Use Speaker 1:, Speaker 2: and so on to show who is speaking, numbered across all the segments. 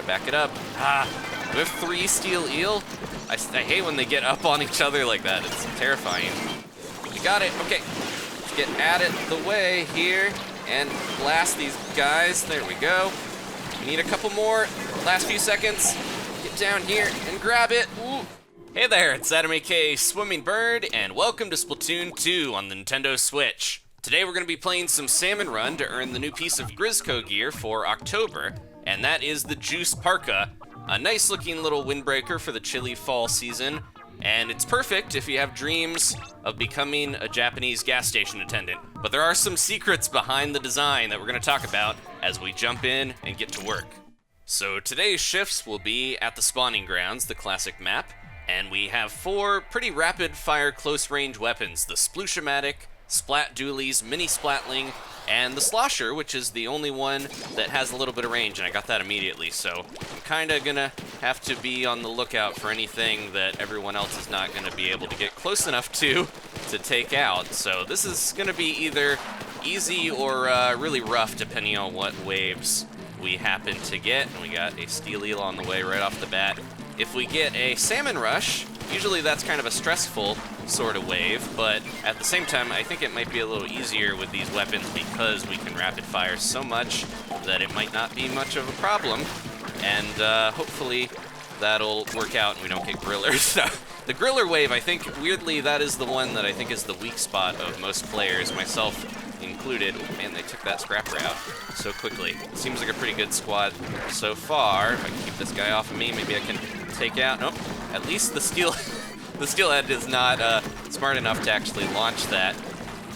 Speaker 1: back it up. Ah, we have 3 steel eel. I hate when they get up on each other like that. It's terrifying. We got it. Okay, let's get at it the way here and blast these guys. There we go. We need a couple more. Last few seconds. Get down here and grab it. Ooh. Hey there, it's Anime K Swimming Bird, and welcome to Splatoon 2 on the Nintendo Switch. Today we're going to be playing some Salmon Run to earn the new piece of Grizzco gear for October, and that is the Juice Parka, a nice looking little windbreaker for the chilly fall season, and it's perfect if you have dreams of becoming a Japanese gas station attendant. But there are some secrets behind the design that we're going to talk about as we jump in and get to work. So today's shifts will be at the spawning grounds, the classic map, and we have 4 pretty rapid-fire close-range weapons, the Splooshomatic, Splat Dualies, Mini Splatling, and the Slosher, which is the only one that has a little bit of range, and I got that immediately, so I'm kinda gonna have to be on the lookout for anything that everyone else is not gonna be able to get close enough to take out. So this is gonna be either easy or really rough, depending on what waves we happen to get, and we got a Steel Eel on the way right off the bat. If we get a Salmon Rush, usually that's kind of a stressful sort of wave, but at the same time, I think it might be a little easier with these weapons because we can rapid fire so much that it might not be much of a problem, and hopefully that'll work out and we don't get grillers. So, the griller wave, I think, weirdly, that is the one that I think is the weak spot of most players, myself included. Oh, man, they took that scrapper out so quickly. Seems like a pretty good squad so far. If I can keep this guy off of me, maybe I can take out. Nope. At least the steelhead is not smart enough to actually launch that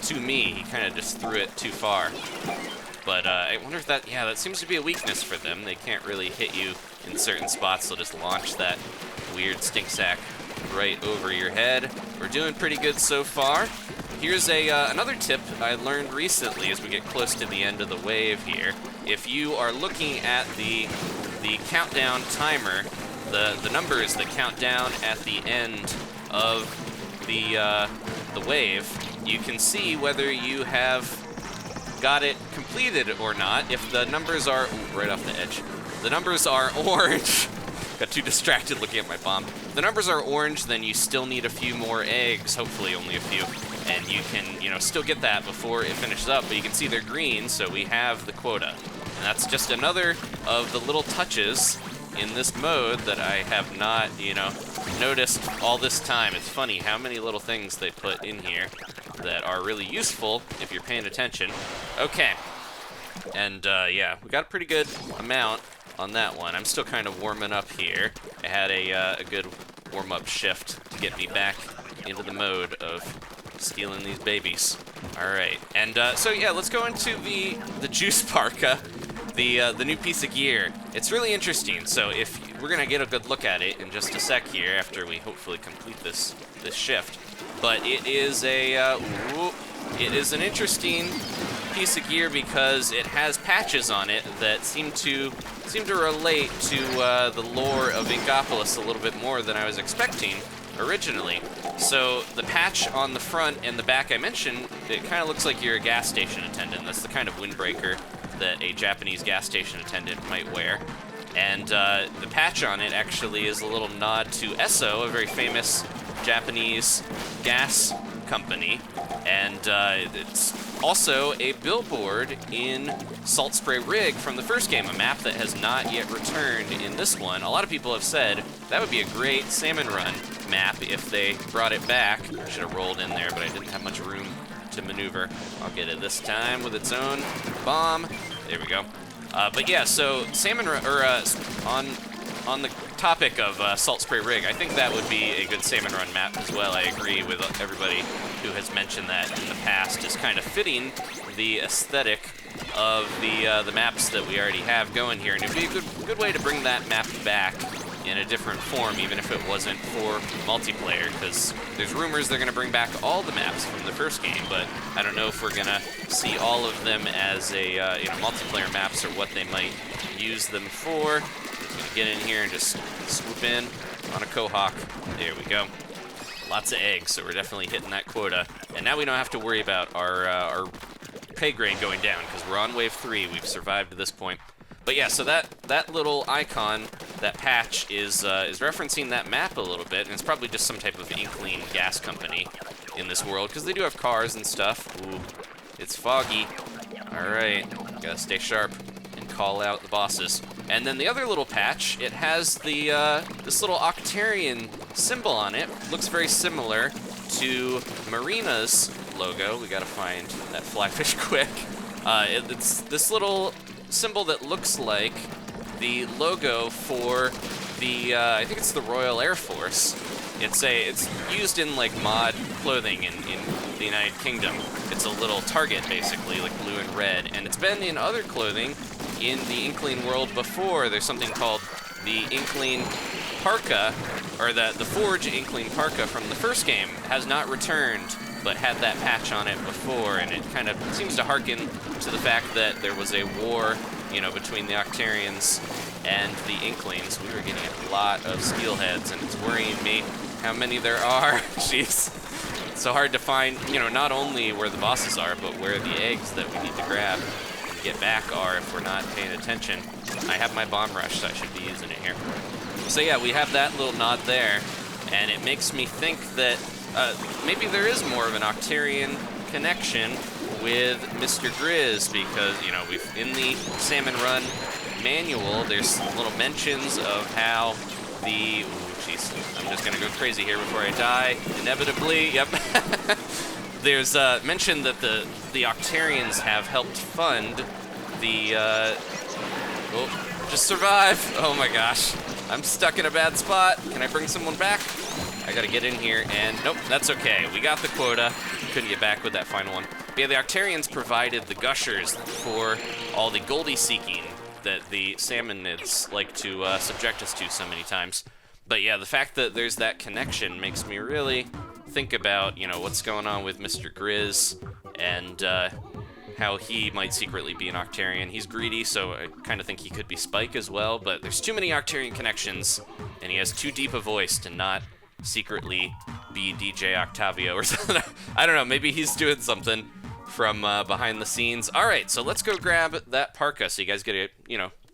Speaker 1: to me. He kind of just threw it too far. But I wonder if that seems to be a weakness for them. They can't really hit you in certain spots. They'll just launch that weird stink sack right over your head. We're doing pretty good so far. Here's another tip I learned recently as we get close to the end of the wave here. If you are looking at the countdown timer, the numbers that count down at the end of the wave, you can see whether you have got it completed or not. If the numbers are right off the edge, the numbers are orange. Got too distracted looking at my bomb. If the numbers are orange, then you still need a few more eggs, hopefully only a few, and you can, still get that before it finishes up. But you can see they're green, so we have the quota, and that's just another of the little touches in this mode that I have not, noticed all this time. It's funny how many little things they put in here that are really useful if you're paying attention. Okay, and yeah, we got a pretty good amount on that one. I'm still kind of warming up here. I had a good warm-up shift to get me back into the mode of stealing these babies. All right, and so yeah, let's go into the Juice Parka. The new piece of gear. It's really interesting. So if we're gonna get a good look at it in just a sec here after we hopefully complete this shift, but it is an interesting piece of gear because it has patches on it that seem to relate to the lore of Inkopolis a little bit more than I was expecting originally. So the patch on the front and the back I mentioned, it kind of looks like you're a gas station attendant. That's the kind of windbreaker that a Japanese gas station attendant might wear. And the patch on it actually is a little nod to Esso, a very famous Japanese gas company. And it's also a billboard in Salt Spray Rig from the first game, a map that has not yet returned in this one. A lot of people have said that would be a great Salmon Run map if they brought it back. I should have rolled in there, but I didn't have much room to maneuver. I'll get it this time with its own bomb. There we go. But yeah, so Salmon Run, or on the topic of Salt Spray Rig, I think that would be a good Salmon Run map as well. I agree with everybody who has mentioned that in the past is kind of fitting the aesthetic of the maps that we already have going here, and it'd be a good way to bring that map back in a different form, even if it wasn't for multiplayer, because there's rumors they're going to bring back all the maps from the first game, but I don't know if we're going to see all of them as a multiplayer maps or what they might use them for. Just going to get in here and just swoop in on a Quahog. There we go. Lots of eggs, so we're definitely hitting that quota. And now we don't have to worry about our pay grade going down, because we're on wave 3. We've survived to this point. But yeah, so that little icon, that patch, is referencing that map a little bit, and it's probably just some type of Inkling gas company in this world, because they do have cars and stuff. Ooh, it's foggy. All right, gotta stay sharp and call out the bosses. And then the other little patch, it has the this little Octarian symbol on it. Looks very similar to Marina's logo. We gotta find that Flyfish quick. It's this little symbol that looks like the logo for the I think it's the Royal Air Force. It's used in like mod clothing in the United Kingdom. It's a little target basically, like blue and red, and it's been in other clothing in the Inkling world before. There's something called the Inkling Parka, or the Forge Inkling Parka from the first game. Has not returned, but had that patch on it before, and it kind of seems to harken to the fact that there was a war, you know, between the Octarians and the Inklings. We were getting a lot of steelheads, and it's worrying me how many there are. Jeez. It's so hard to find, you know, not only where the bosses are, but where the eggs that we need to grab and get back are if we're not paying attention. I have my bomb rush, so I should be using it here. So yeah, we have that little nod there, and it makes me think that maybe there is more of an Octarian connection with Mr. Grizz, because, you know, in the Salmon Run manual, there's little mentions of how the... Ooh, jeez, I'm just gonna go crazy here before I die, inevitably. Yep. There's mention that the Octarians have helped fund the... Oh, just survive! Oh my gosh. I'm stuck in a bad spot. Can I bring someone back? I gotta get in here, and nope, that's okay. We got the quota. Couldn't get back with that final one. But yeah, the Octarians provided the gushers for all the goldie seeking that the salmonids like to subject us to so many times. But yeah, the fact that there's that connection makes me really think about, you know, what's going on with Mr. Grizz and how he might secretly be an Octarian. He's greedy, so I kind of think he could be Spike as well, but there's too many Octarian connections, and he has too deep a voice to not secretly be DJ Octavio or something. I don't know, maybe he's doing something from behind the scenes. All right, so let's go grab that Parka so you guys get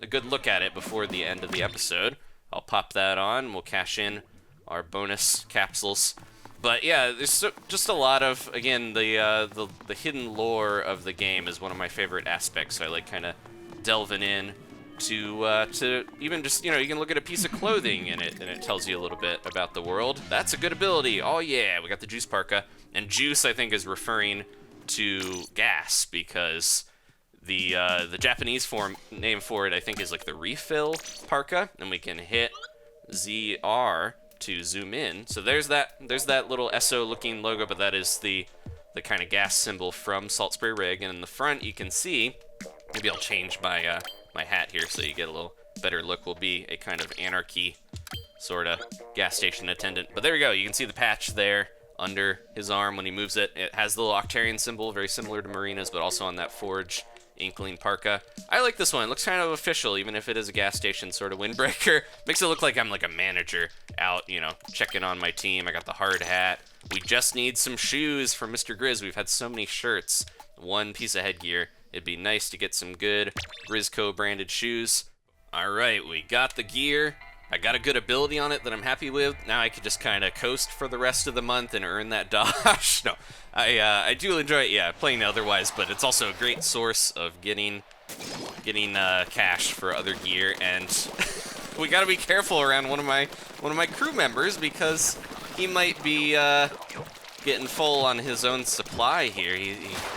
Speaker 1: a good look at it before the end of the episode. I'll pop that on. We'll cash in our bonus capsules. But yeah, there's just a lot of, again, the hidden lore of the game is one of my favorite aspects. So I like kind of delving in to even just, you know, you can look at a piece of clothing in it and it tells you a little bit about the world. That's a good ability. Oh yeah, we got the Juice Parka. And Juice, I think, is referring to gas, because the Japanese name for it, I think, is like the refill Parka, and we can hit ZR to zoom in. So there's that little SO looking logo, but that is the kind of gas symbol from Salt Spray Rig. And in the front you can see, maybe I'll change my my hat here so you get a little better look, will be a kind of anarchy sort of gas station attendant. But there we go, you can see the patch there under his arm when he moves it. It has the little Octarian symbol, very similar to Marina's, but also on that Forge Inkling Parka. I like this one. It looks kind of official, even if it is a gas station sort of windbreaker. Makes it look like I'm like a manager out, you know, checking on my team. I got the hard hat. We just need some shoes for Mr. Grizz. We've had so many shirts, one piece of headgear. It'd be nice to get some good Grizzco branded shoes. All right, we got the gear. I got a good ability on it that I'm happy with. Now I could just kind of coast for the rest of the month and earn that Dosh. No, I do enjoy it, yeah, playing otherwise, but it's also a great source of getting cash for other gear, and we gotta be careful around one of my crew members, because he might be getting full on his own supply here.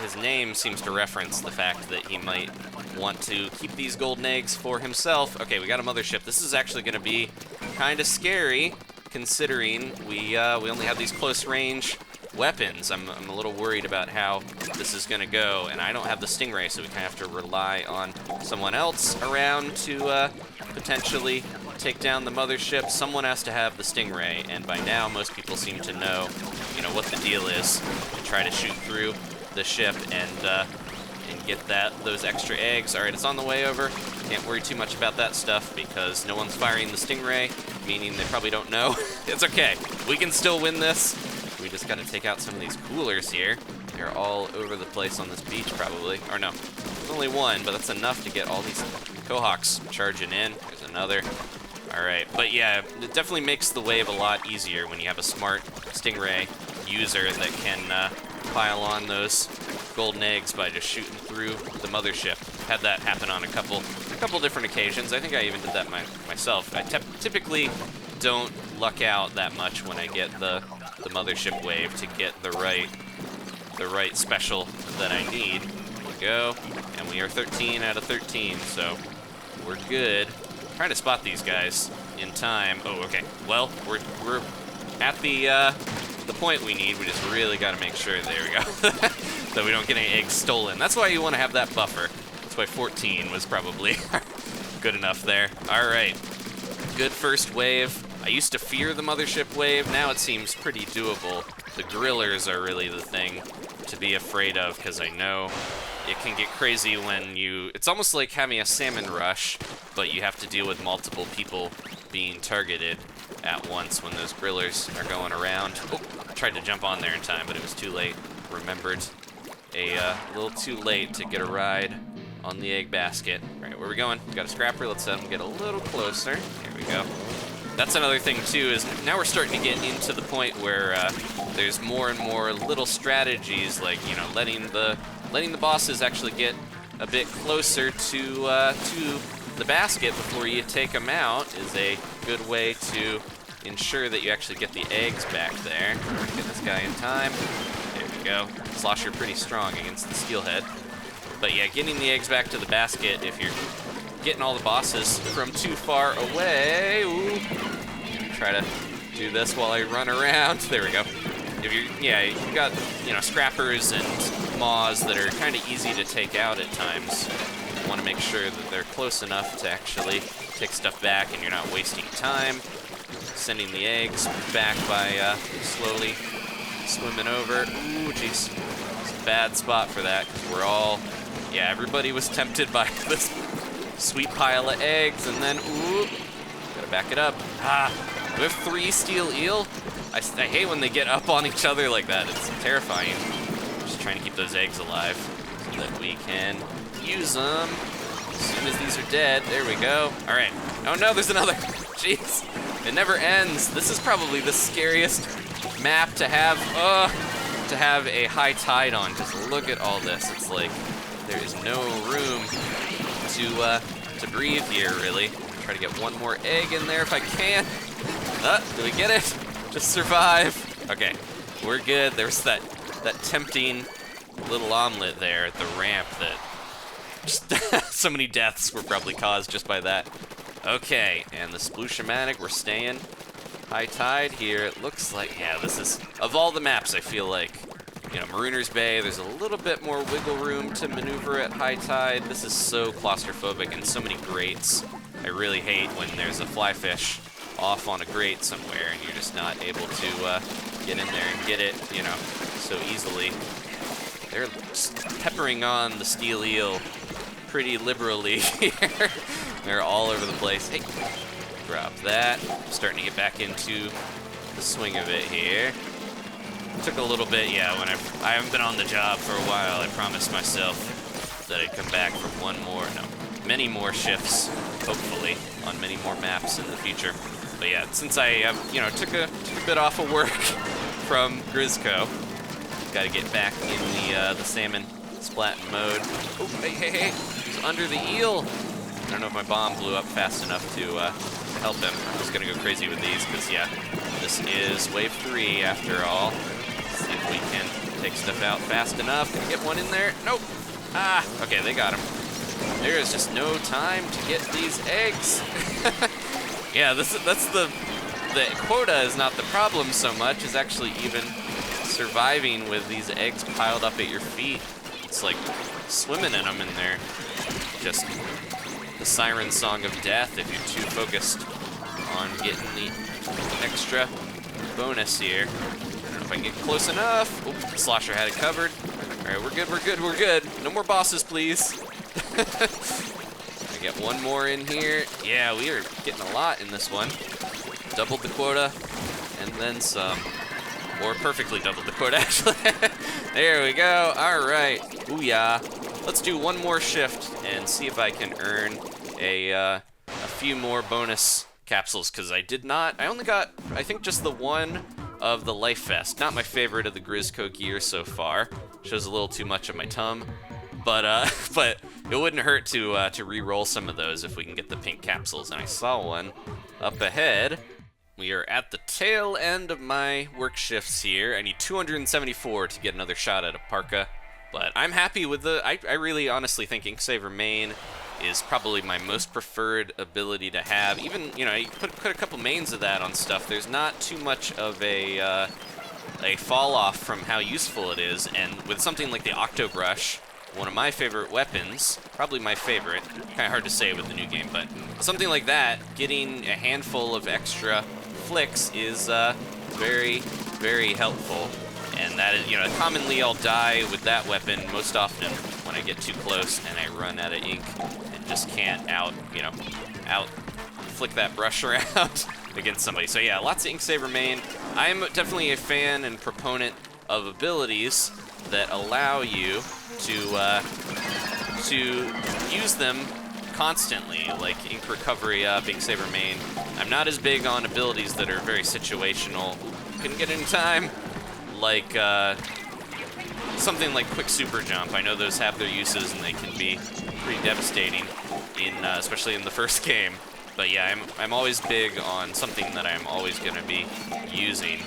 Speaker 1: His name seems to reference the fact that he might want to keep these golden eggs for himself. Okay, we got a mothership. This is actually going to be kind of scary, considering we only have these close range weapons. I'm a little worried about how this is going to go, and I don't have the Stingray, so we kind of have to rely on someone else around to potentially take down the mothership. Someone has to have the Stingray, and by now most people seem to know, you know, what the deal is, to try to shoot through the ship and get those extra eggs. All right, it's on the way over. Can't worry too much about that stuff because no one's firing the Stingray, meaning they probably don't know. It's okay. We can still win this. We just got to take out some of these coolers here. They're all over the place on this beach, probably. Or no, there's only one, but that's enough to get all these Cohawk's charging in. There's another. All right, but yeah, it definitely makes the wave a lot easier when you have a smart Stingray user that can pile on those golden eggs by just shooting through the mothership. Had that happen on a couple different occasions. I think I even did that myself. I typically don't luck out that much when I get the mothership wave to get the right special that I need. There we go, and we are 13 out of 13, so we're good. Trying to spot these guys in time. Oh, okay. Well, we're at the point we need. We just really got to make sure. There we go. That we don't get any eggs stolen. That's why you want to have that buffer. That's why 14 was probably good enough there. All right. Good first wave. I used to fear the mothership wave. Now it seems pretty doable. The grillers are really the thing to be afraid of, because I know it can get crazy when it's almost like having a salmon rush, but you have to deal with multiple people being targeted at once when those grillers are going around. Oh, I tried to jump on there in time, but it was too late. Remembered a little too late to get a ride on the egg basket. All right, where are we going? We got a scrapper. Let's get a little closer. Here we go. That's another thing too, is now we're starting to get into the point where there's more and more little strategies, like, you know, letting the bosses actually get a bit closer to the basket before you take them out is a good way to ensure that you actually get the eggs back there. Get this guy in time. There we go. Slosher pretty strong against the steelhead. But yeah, getting the eggs back to the basket, if you're getting all the bosses from too far away. Ooh. Try to do this while I run around. There we go. If you've got, you know, scrappers and maws that are kind of easy to take out at times. You want to make sure that they're close enough to actually take stuff back and you're not wasting time sending the eggs back by slowly swimming over. Ooh, jeez. It's a bad spot for that, because we're all, yeah, everybody was tempted by this sweet pile of eggs, and then, ooh, gotta back it up. Ah, we have 3 steel eel. I hate when they get up on each other like that. It's terrifying. Just trying to keep those eggs alive so that we can use them as soon as these are dead. There we go. All right. Oh no, there's another. Jeez, it never ends. This is probably the scariest map to have a high tide on. Just look at all this. It's like there is no room to breathe here, really. Try to get one more egg in there if I can. Do we get it? Just survive. Okay, we're good. There's that tempting little omelet there at the ramp that just so many deaths were probably caused just by that. Okay, and the Splooshomatic, we're staying high tide here. It looks like, yeah, this is, of all the maps, I feel like, you know, Marooner's Bay, there's a little bit more wiggle room to maneuver at high tide. This is so claustrophobic and so many grates. I really hate when there's a flyfish off on a grate somewhere and you're just not able to get in there and get it, you know, so easily. They're just peppering on the steel eel pretty liberally here. They're all over the place. Hey, drop that. Starting to get back into the swing of it here. Took a little bit, yeah, when I haven't been on the job for a while. I promised myself that I'd come back for many more shifts, hopefully, on many more maps in the future. But yeah, since I, took a bit off of work from Grizzco, got to get back in the salmon splat mode. Oh, hey, he's under the eel. I don't know if my bomb blew up fast enough to help him. I'm just gonna go crazy with these, because yeah, this is wave 3 after all. Let's see if we can take stuff out fast enough. Can I get one in there? Nope. Ah, okay, they got him. There is just no time to get these eggs. Yeah, that's the quota is not the problem so much, is actually even surviving with these eggs piled up at your feet. It's like swimming in them, and they're just the siren song of death if you're too focused on getting the extra bonus here. I don't know if I can get close enough. Oh, the slosher had it covered. All right, we're good. No more bosses, please. I get one more in here. Yeah, we are getting a lot in this one. Doubled the quota, and then some. Or perfectly doubled the quota, actually. There we go. All right. Ooh, yeah. Let's do one more shift and see if I can earn a few more bonus capsules, because I only got, I think, just the one of the Life Vest. Not my favorite of the Grizzco gear so far. Shows a little too much of my tum. But but it wouldn't hurt to re-roll some of those if we can get the pink capsules. And I saw one up ahead. We are at the tail end of my work shifts here. I need 274 to get another shot at a Parka. But I'm happy with I really honestly think Inksaver Main is probably my most preferred ability to have. Even, you know, you put a couple mains of that on stuff. There's not too much of a fall off from how useful it is. And with something like the Octo Brush, one of my favorite weapons, probably my favorite, kind of hard to say with the new game, but something like that, getting a handful of extra flicks is very, very helpful. And that is, you know, commonly I'll die with that weapon most often when I get too close and I run out of ink and just can't out flick that brush around against somebody. So yeah, lots of Inksaver Main. I'm definitely a fan and proponent of abilities that allow you to use them constantly, like Ink Recovery Up, Inksaver Main. I'm not as big on abilities that are very situational, couldn't get in time, like something like Quick Super Jump. I know those have their uses and they can be pretty devastating, especially in the first game. But yeah, I'm always big on something that I'm always going to be using.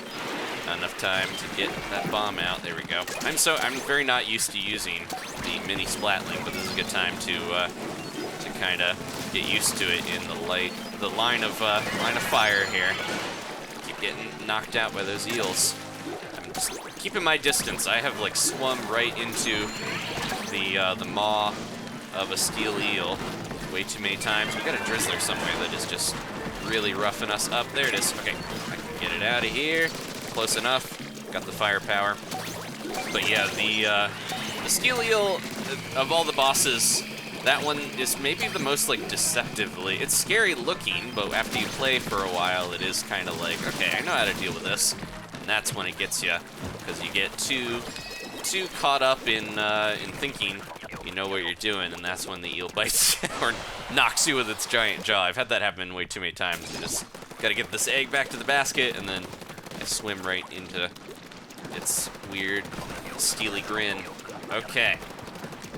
Speaker 1: Not enough time to get that bomb out. There we go. I'm very not used to using the mini Splatling, but this is a good time to kind of get used to it in the line of fire here. Keep getting knocked out by those eels. I'm just keeping my distance. I have like swum right into the maw of a steel eel way too many times. We got a Drizzler somewhere that is just really roughing us up. There it is. Okay, I can get it out of here. Close enough. Got the firepower. But yeah, the steel eel of all the bosses, that one is maybe the most like deceptively. It's scary looking, but after you play for a while, it is kind of like, okay, I know how to deal with this. And that's when it gets you, because you get too caught up in thinking you know what you're doing, and that's when the eel bites you or knocks you with its giant jaw. I've had that happen way too many times. You just gotta get this egg back to the basket, and then I swim right into its weird, steely grin. Okay.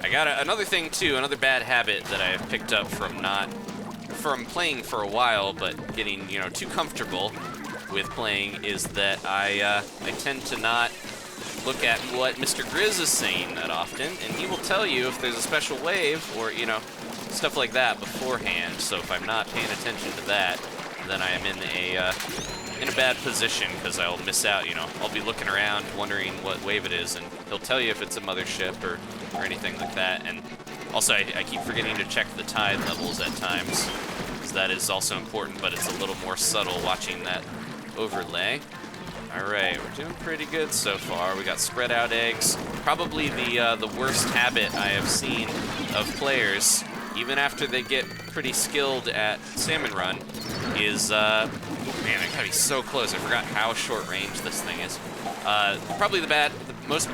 Speaker 1: I got another thing too, another bad habit that I have picked up from playing for a while, but getting, you know, too comfortable with playing, is that I tend to not look at what Mr. Grizz is saying that often, and he will tell you if there's a special wave or, you know, stuff like that beforehand. So if I'm not paying attention to that, then I am in a bad position, because I'll miss out, you know. I'll be looking around wondering what wave it is, and he'll tell you if it's a mothership or anything like that. And also I keep forgetting to check the tide levels at times, because that is also important, but it's a little more subtle watching that overlay. Alright, we're doing pretty good so far. We got spread out eggs. Probably the worst habit I have seen of players, even after they get pretty skilled at Salmon Run, is, man, I gotta be so close. I forgot how short range this thing is. Probably the most,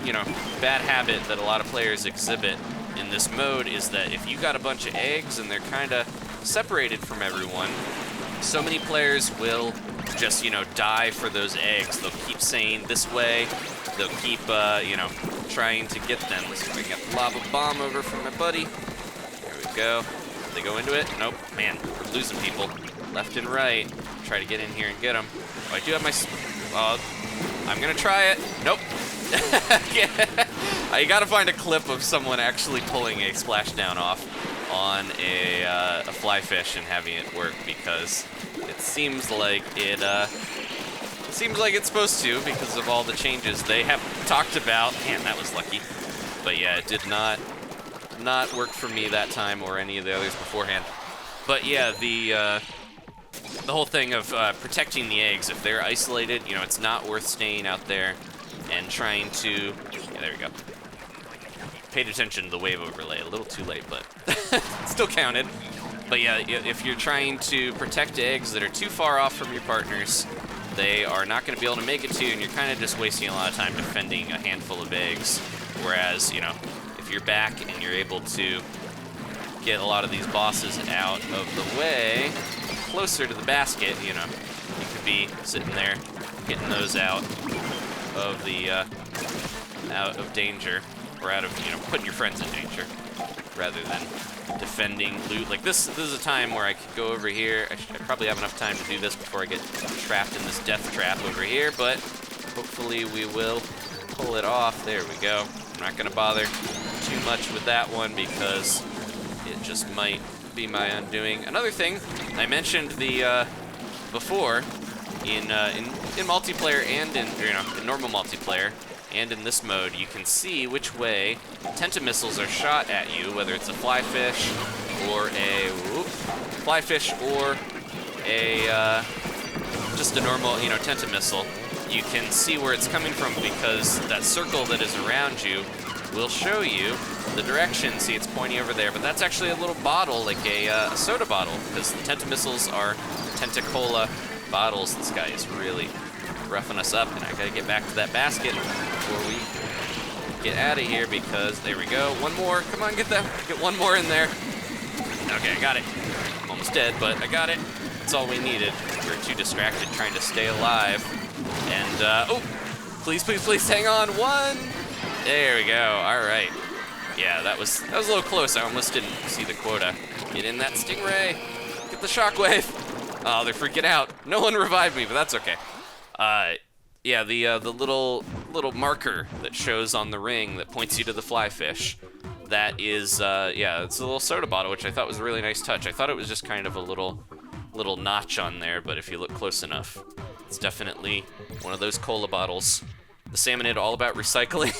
Speaker 1: you know, bad habit that a lot of players exhibit in this mode is that if you got a bunch of eggs and they're kind of separated from everyone, so many players will just, you know, die for those eggs. They'll keep saying this way. They'll keep, you know, trying to get them. Let's see if I can get the lava bomb over from my buddy. There we go. Did they go into it? Nope. Man, we're losing people left and right. Try to get in here and get them. Oh, I do have my... I'm going to try it. Nope. I got to find a clip of someone actually pulling a splashdown off on a flyfish and having it work, because it seems like it's supposed to, because of all the changes they have talked about. Man, that was lucky. But yeah, it did not work for me that time or any of the others beforehand. But yeah, the whole thing of protecting the eggs, if they're isolated, you know, it's not worth staying out there and trying to... Yeah, there we go. Paid attention to the wave overlay, a little too late, but still counted. But yeah, if you're trying to protect eggs that are too far off from your partners, they are not going to be able to make it to you, and you're kind of just wasting a lot of time defending a handful of eggs. Whereas, you know, if you're back and you're able to get a lot of these bosses out of the way, closer to the basket, you know, you could be sitting there getting those out of the out of danger, or out of, you know, putting your friends in danger, rather than defending loot. Like this is a time where I could go over here. I probably have enough time to do this before I get trapped in this death trap over here, but hopefully we will pull it off. There we go. I'm not gonna bother too much with that one because it just might be my undoing. Another thing, I mentioned the before in multiplayer and in normal multiplayer and in this mode, you can see which way tentamissiles are shot at you, whether it's a flyfish or a just a normal, you know, tentamissile. You can see where it's coming from because that circle that is around you will show you the direction. See, it's pointing over there, but that's actually a little bottle, like a soda bottle, because the tentamissiles are Tentacola bottles. This guy is really roughing us up, and I gotta get back to that basket before we get out of here, because there we go. One more. Come on, get one more in there. Okay, I got it. I'm almost dead, but I got it. That's all we needed. We were too distracted trying to stay alive. And, oh, please, please, please, hang on. One. There we go. All right. Yeah, that was a little close. I almost didn't see the quota. Get in that stingray. Get the shockwave. Oh, they're freaking out. No one revived me, but that's okay. Yeah, the little marker that shows on the ring that points you to the flyfish. That is, yeah, it's a little soda bottle, which I thought was a really nice touch. I thought it was just kind of a little notch on there, but if you look close enough, it's definitely one of those cola bottles. The Salmonid all about recycling,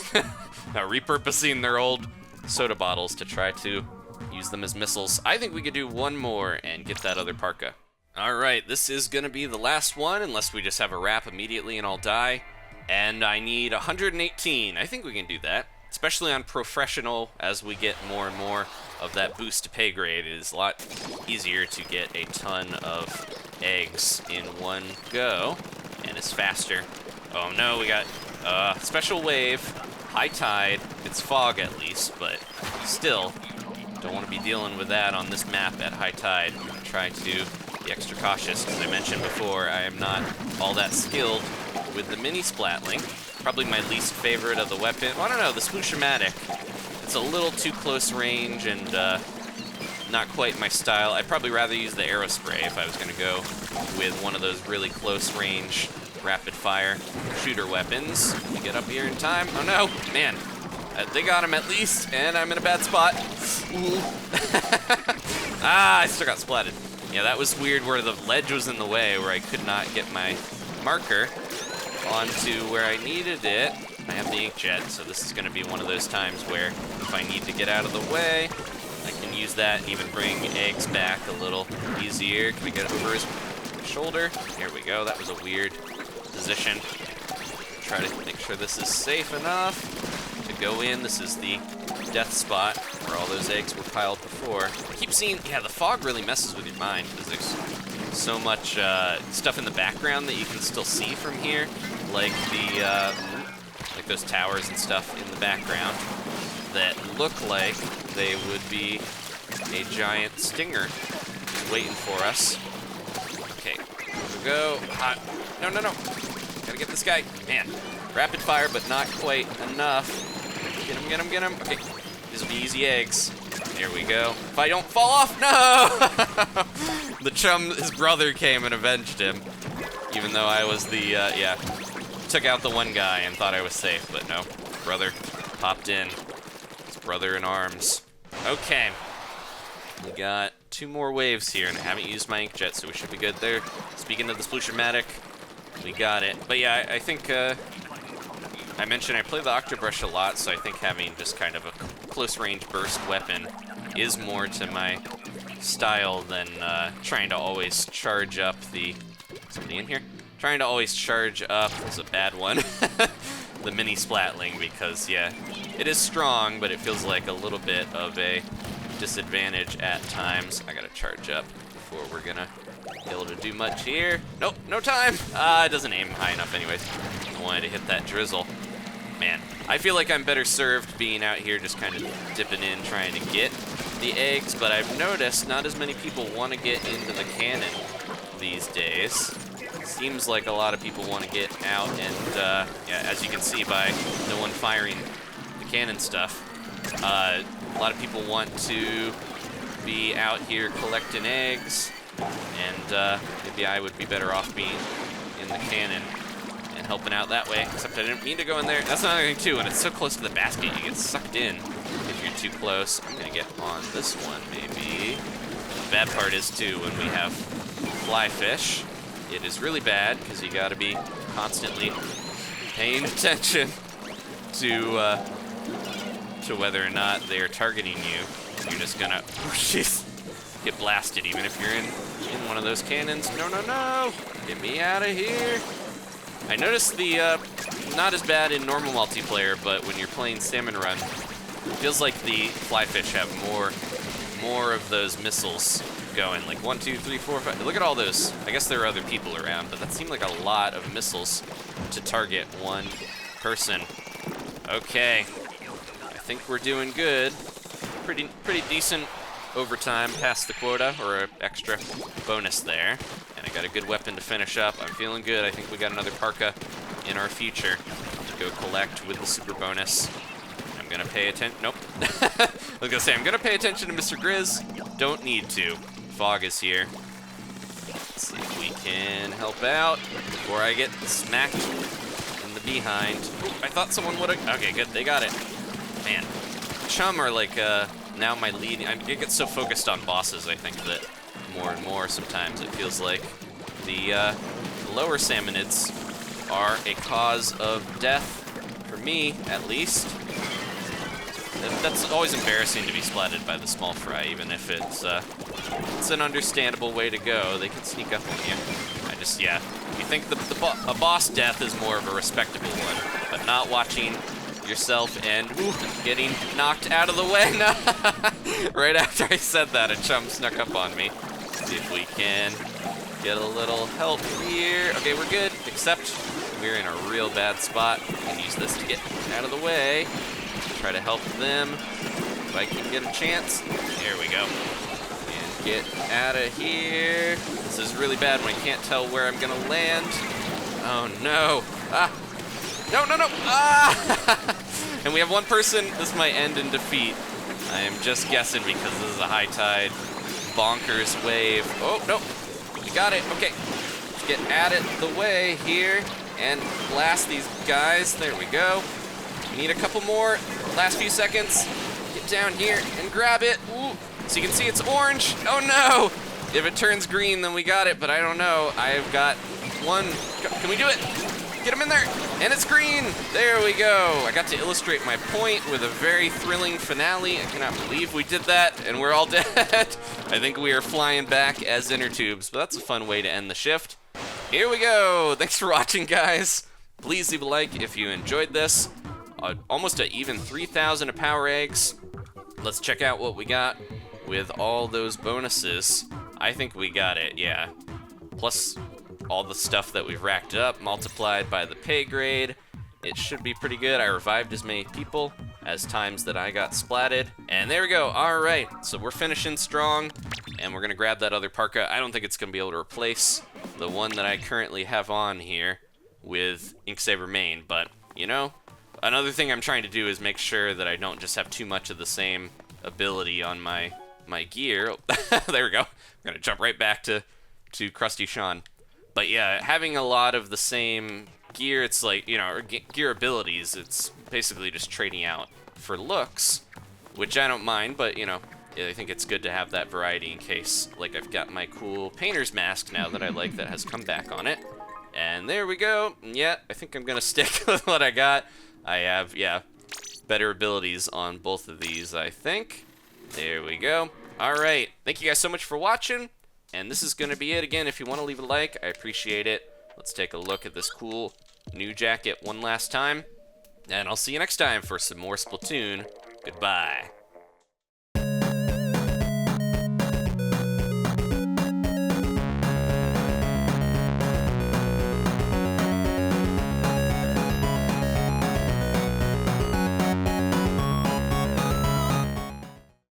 Speaker 1: repurposing their old soda bottles to try to use them as missiles. I think we could do one more and get that other Parka. All right, this is gonna be the last one, unless we just have a wrap immediately and I'll die. And I need 118. I think we can do that, especially on professional. As we get more and more of that boost to pay grade, it is a lot easier to get a ton of eggs in one go, and it's faster. Oh no, we got special wave, high tide. It's fog at least, but still, don't want to be dealing with that on this map at high tide. Try to be extra cautious, as I mentioned before. I am not all that skilled with the mini Splatling. Probably my least favorite of the weapon. Well, I don't know, the Splooshomatic. It's a little too close range and not quite my style. I'd probably rather use the Aerospray if I was going to go with one of those really close range rapid fire shooter weapons. Let me get up here in time. Oh no, man. They got him at least, and I'm in a bad spot. Ah, I still got splatted. Yeah, that was weird where the ledge was in the way, where I could not get my marker onto where I needed it. I have the inkjet, so this is going to be one of those times where if I need to get out of the way, I can use that and even bring eggs back a little easier. Can we get over his shoulder? Here we go. That was a weird position. Try to make sure this is safe enough to go in. This is the death spot where all those eggs were piled before. I keep seeing, yeah, the fog really messes with your mind because there's so much stuff in the background that you can still see from here, like the like those towers and stuff in the background that look like they would be a giant stinger waiting for us. Okay, here we go. Hot. No, no, no. Gotta get this guy. Man, rapid fire, but not quite enough. Get him, get him, get him. Okay, these will be easy eggs. Here we go. If I don't fall off, no! The chum, his brother came and avenged him. Even though I was the, yeah. Took out the one guy and thought I was safe, but no. Brother popped in. His brother in arms. Okay. We got 2 more waves here, and I haven't used my inkjet, so we should be good there. Speaking of the Splooshomatic, we got it. But yeah, I think, I mentioned I play the Octobrush a lot, so I think having just kind of a close-range burst weapon is more to my style than trying to always charge up the... Somebody in here? Trying to always charge up... This is a bad one. The mini Splatling, because, yeah, it is strong, but it feels like a little bit of a disadvantage at times. I gotta charge up before we're gonna be able to do much here. Nope, no time! It doesn't aim high enough anyways. I wanted to hit that drizzle. Man, I feel like I'm better served being out here just kind of dipping in, trying to get the eggs, but I've noticed not as many people want to get into the cannon these days. Seems like a lot of people want to get out, and yeah, as you can see by no one firing the cannon stuff, a lot of people want to be out here collecting eggs, and maybe I would be better off being in the cannon and helping out that way, except I didn't mean to go in there. That's another thing too, when it's so close to the basket, you get sucked in if you're too close. I'm gonna get on this one, maybe. The bad part is too, when we have fly fish, it is really bad, because you gotta be constantly paying attention to whether or not they are targeting you. You're just gonna, oh jeez, get blasted even if you're in one of those cannons. No, no, no! Get me out of here! I noticed the, not as bad in normal multiplayer, but when you're playing Salmon Run, it feels like the flyfish have more of those missiles going. Like 1, 2, 3, 4, 5. Look at all those. I guess there are other people around, but that seemed like a lot of missiles to target one person. Okay. I think we're doing good. Pretty decent overtime past the quota, or an extra bonus there. And I got a good weapon to finish up. I'm feeling good. I think we got another Parka in our future to go collect with the super bonus. I'm gonna pay attention. Nope. I was gonna say, I'm gonna pay attention to Mr. Grizz. Don't need to. Fog is here. Let's see if we can help out before I get smacked in the behind. Ooh, I thought someone would have. Okay, good. They got it. Man, Chum are like now my lead. I get so focused on bosses, I think, that more and more sometimes it feels like the lower salmonids are a cause of death for me, at least. That's always embarrassing to be splatted by the small fry, even if it's an understandable way to go. They can sneak up on you. Yeah, you think a boss death is more of a respectable one, but not watching yourself and getting knocked out of the way. No. Right after I said that, a chum snuck up on me. See if we can get a little help here. Okay, we're good, except we're in a real bad spot. I can use this to get out of the way. Try to help them if I can get a chance. There we go. And get out of here. This is really bad when I can't tell where I'm gonna land. Oh no. Ah. No, no, no. Ah! And we have one person. This might end in defeat. I am just guessing because this is a high tide, bonkers wave. Oh, no. We got it. Okay. Let's get out of the way here and blast these guys. There we go. We need a couple more. Last few seconds. Get down here and grab it. Ooh. So you can see it's orange. Oh, no. If it turns green, then we got it, but I don't know. I've got one. Can we do it? Get him in there, and it's green. There we go. I got to illustrate my point with a very thrilling finale. I cannot believe we did that, and we're all dead. I think we are flying back as inner tubes, but that's a fun way to end the shift. Here we go. Thanks for watching, guys. Please leave a like if you enjoyed this. Almost an even 3,000 of power eggs. Let's check out what we got with all those bonuses. I think we got it, yeah. Plus all the stuff that we've racked up, multiplied by the pay grade. It should be pretty good. I revived as many people as times that I got splatted. And there we go. All right, so we're finishing strong, and we're gonna grab that other Parka. I don't think it's gonna be able to replace the one that I currently have on here with Inksaber Main, but you know, another thing I'm trying to do is make sure that I don't just have too much of the same ability on my gear. There we go. We're gonna jump right back to Krusty Sean. But yeah, having a lot of the same gear, it's like, you know, gear abilities, it's basically just trading out for looks, which I don't mind, but, you know, I think it's good to have that variety in case. Like, I've got my cool painter's mask now that I like that has come back on it. And there we go. Yeah, I think I'm gonna stick with what I got. I have, yeah, better abilities on both of these, I think. There we go. All right, thank you guys so much for watching. And this is going to be it. Again, if you want to leave a like, I appreciate it. Let's take a look at this cool new jacket one last time. And I'll see you next time for some more Splatoon. Goodbye.